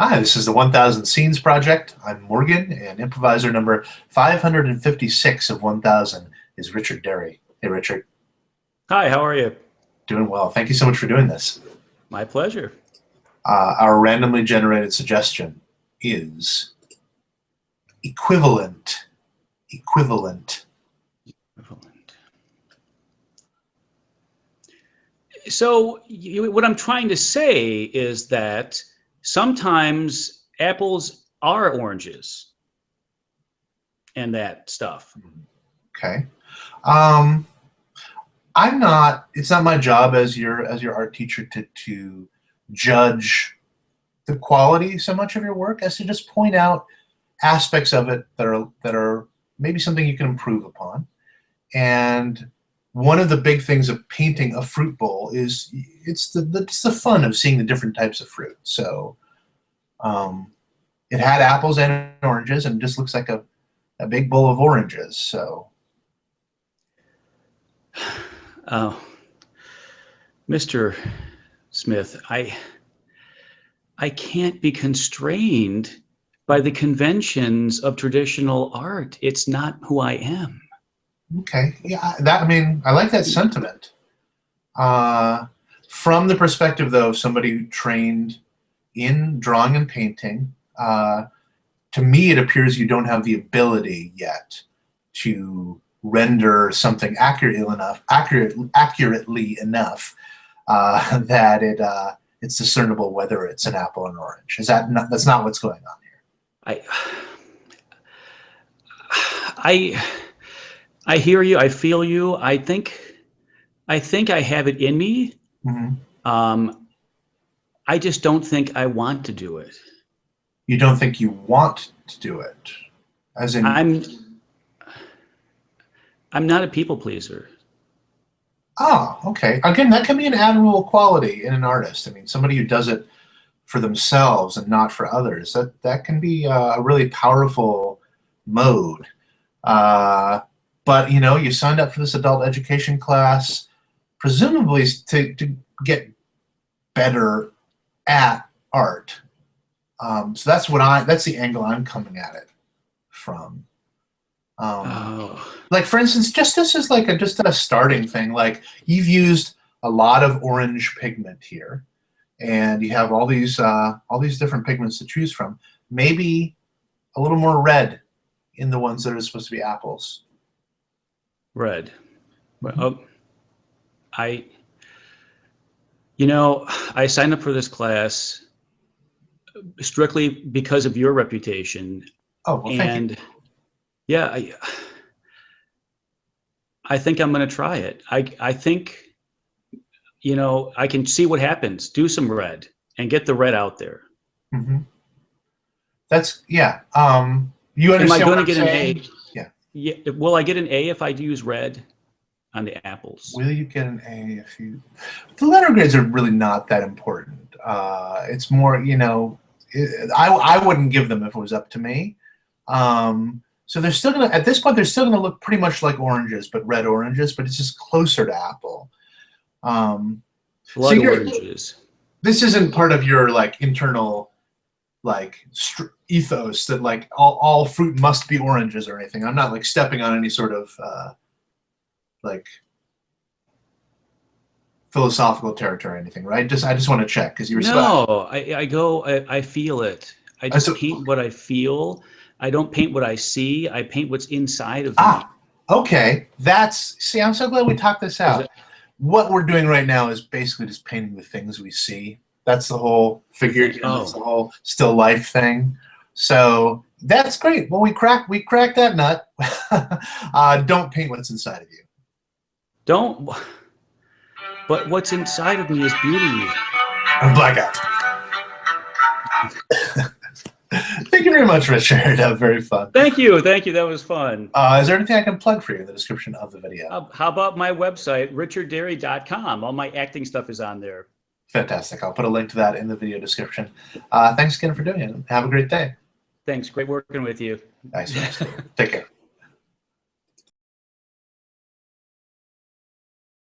Hi, this is the 1000 Scenes Project. I'm Morgan, and improviser number 556 of 1000 is Richard Dery. Hey, Richard. Hi, how are you? Doing well. Thank you so much for doing this. My pleasure. Our randomly generated suggestion is equivalent. Equivalent. So what I'm trying to say is that sometimes apples are oranges and that stuff. Okay. It's not my job as your art teacher to judge the quality so much of your work as to just point out aspects of it that are maybe something you can improve upon. And one of the big things of painting a fruit bowl is it's the fun of seeing the different types of fruit. So it had apples and oranges, and it just looks like a big bowl of oranges. So Mr. Smith, I can't be constrained by the conventions of traditional art. It's not who I am. okay, yeah, I like that sentiment. From the perspective, though, of somebody trained in drawing and painting, to me, it appears you don't have the ability yet to render something accurately enough that it's discernible whether it's an apple or an orange. That's not what's going on here? I hear you. I feel you. I think I have it in me. Mm-hmm. I just don't think I want to do it. You don't think you want to do it, as in I'm not a people pleaser. Oh, okay. Again, that can be an admirable quality in an artist. I mean, somebody who does it for themselves and not for others. That can be a really powerful mode. But you signed up for this adult education class, presumably to get better at art. So that's the angle I'm coming at it from. Like, for instance, just this is like just a starting thing. Like, you've used a lot of orange pigment here, and you have all these different pigments to choose from. Maybe a little more red in the ones that are supposed to be apples. Red. Mm-hmm. Oh, I signed up for this class strictly because of your reputation. Oh, well, thank you. Yeah, I think I'm going to try it. I think, I can see what happens. Do some red and get the red out there. Mm-hmm. Yeah. You understand? Am I going to get an A? Yeah. Yeah. Will I get an A if I use red on the apples? Will you get an A if you? The letter grades are really not that important. It's more, I wouldn't give them if it was up to me. So they're still at this point, they're still gonna look pretty much like oranges, but red oranges, but it's just closer to apple. Blood oranges. This isn't part of your internal ethos that all fruit must be oranges or anything. I'm not stepping on any sort of philosophical territory or anything, right? I just want to check because you were I feel it. I just paint what I feel. I don't paint what I see. I paint what's inside of me. Okay. See, I'm so glad we talked this out. What we're doing right now is basically just painting the things we see. That's the whole figure. That's the whole still life thing. So that's great. Well, we cracked that nut. Don't paint what's inside of you. Don't. But what's inside of me is beauty. Blackout. Thank you very much, Richard. Very fun. Thank you. Thank you. That was fun. Is there anything I can plug for you in the description of the video? How about my website, richarddery.com? All my acting stuff is on there. Fantastic. I'll put a link to that in the video description. Thanks again for doing it. Have a great day. Thanks. Great working with you. Nice. Take care.